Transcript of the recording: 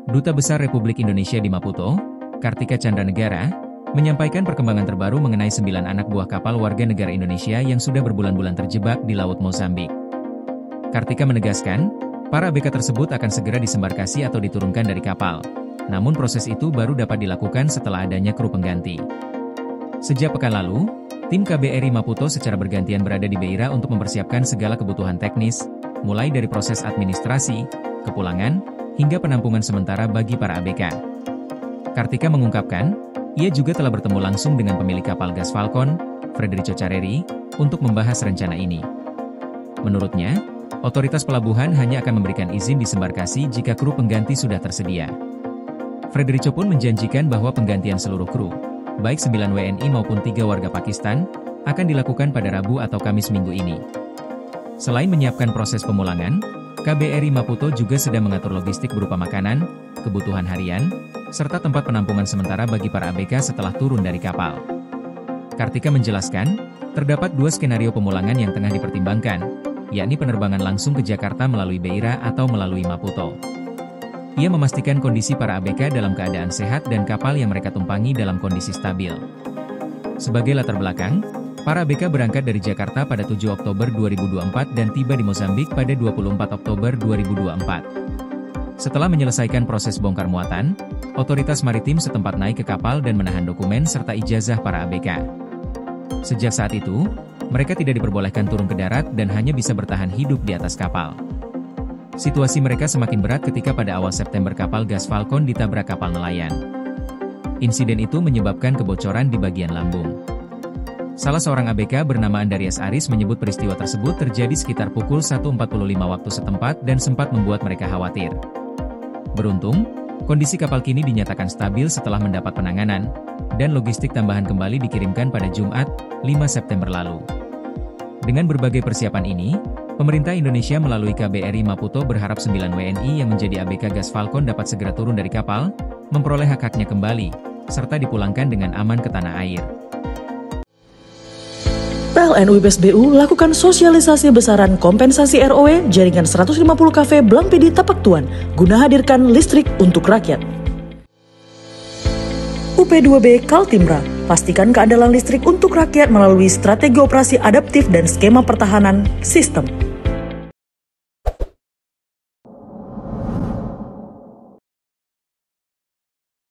Duta Besar Republik Indonesia di Maputo, Kartika Chandranegara, menyampaikan perkembangan terbaru mengenai 9 anak buah kapal warga negara Indonesia yang sudah berbulan-bulan terjebak di Laut Mozambik. Kartika menegaskan, para ABK tersebut akan segera disembarkasi atau diturunkan dari kapal. Namun proses itu baru dapat dilakukan setelah adanya kru pengganti. Sejak pekan lalu, tim KBRI Maputo secara bergantian berada di Beira untuk mempersiapkan segala kebutuhan teknis, mulai dari proses administrasi, kepulangan, hingga penampungan sementara bagi para ABK. Kartika mengungkapkan, ia juga telah bertemu langsung dengan pemilik kapal gas Falcon, Frederico Careri, untuk membahas rencana ini. Menurutnya, otoritas pelabuhan hanya akan memberikan izin disembarkasi jika kru pengganti sudah tersedia. Frederico pun menjanjikan bahwa penggantian seluruh kru, baik 9 WNI maupun 3 warga Pakistan, akan dilakukan pada Rabu atau Kamis minggu ini. Selain menyiapkan proses pemulangan, KBRI Maputo juga sedang mengatur logistik berupa makanan, kebutuhan harian, serta tempat penampungan sementara bagi para ABK setelah turun dari kapal. Kartika menjelaskan, terdapat 2 skenario pemulangan yang tengah dipertimbangkan, yakni penerbangan langsung ke Jakarta melalui Beira atau melalui Maputo. Ia memastikan kondisi para ABK dalam keadaan sehat dan kapal yang mereka tumpangi dalam kondisi stabil. Sebagai latar belakang, para ABK berangkat dari Jakarta pada 7 Oktober 2024 dan tiba di Mozambik pada 24 Oktober 2024. Setelah menyelesaikan proses bongkar muatan, otoritas maritim setempat naik ke kapal dan menahan dokumen serta ijazah para ABK. Sejak saat itu, mereka tidak diperbolehkan turun ke darat dan hanya bisa bertahan hidup di atas kapal. Situasi mereka semakin berat ketika pada awal September kapal gas Falcon ditabrak kapal nelayan. Insiden itu menyebabkan kebocoran di bagian lambung. Salah seorang ABK bernama Andarias Aris menyebut peristiwa tersebut terjadi sekitar pukul 1.45 waktu setempat dan sempat membuat mereka khawatir. Beruntung, kondisi kapal kini dinyatakan stabil setelah mendapat penanganan, dan logistik tambahan kembali dikirimkan pada Jumat, 5 September lalu. Dengan berbagai persiapan ini, pemerintah Indonesia melalui KBRI Maputo berharap 9 WNI yang menjadi ABK gas Falcon dapat segera turun dari kapal, memperoleh hak-haknya kembali, serta dipulangkan dengan aman ke tanah air. PLN UIPSBU lakukan sosialisasi besaran kompensasi ROW jaringan 150 kafe Blang PD Tapak Tuan guna hadirkan listrik untuk rakyat. UP2B Kaltimra, pastikan keandalan listrik untuk rakyat melalui strategi operasi adaptif dan skema pertahanan sistem.